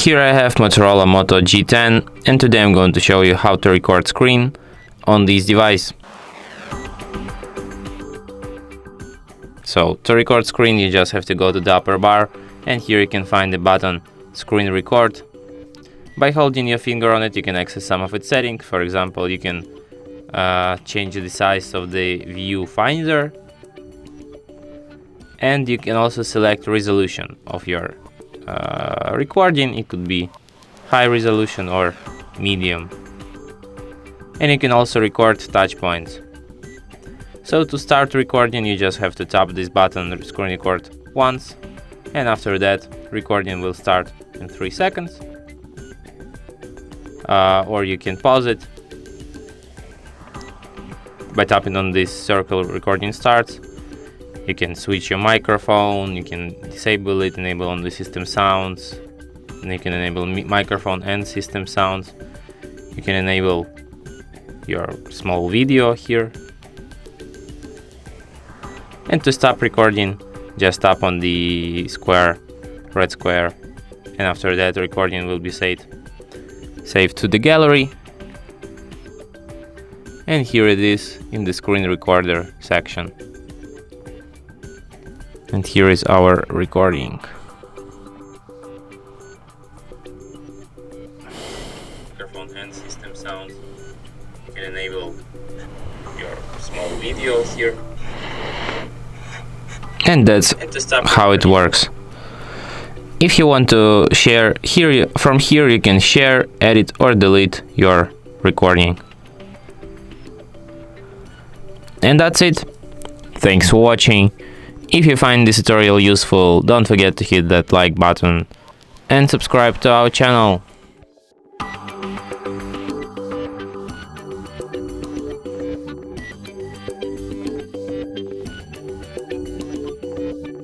Here I have Motorola Moto G10, and today I'm going to show you how to record screen on this device. So to record screen you just have to go to the upper bar, and here you can find the button Screen Record. By holding your finger on it you can access some of its settings. For example, you can change the size of the viewfinder, and you can also select resolution of your recording. It could be high resolution or medium, and you can also record touch points. So to start recording you just have to tap this button Screen Record once, and after that recording will start in 3 seconds, or you can pause it by tapping on this circle. Recording starts. You can switch your microphone, you can disable it, enable only system sounds, and you can enable microphone and system sounds. You can enable your small video here. And to stop recording, just tap on the red square, and after that recording will be saved to the gallery. And here it is in the screen recorder section. And here is our recording. Microphone and system sound. You can enable your small video here. And that's how it works. If you want to share here, from here you can share, edit or delete your recording. And that's it. Thanks for watching. If you find this tutorial useful, don't forget to hit that like button and subscribe to our channel.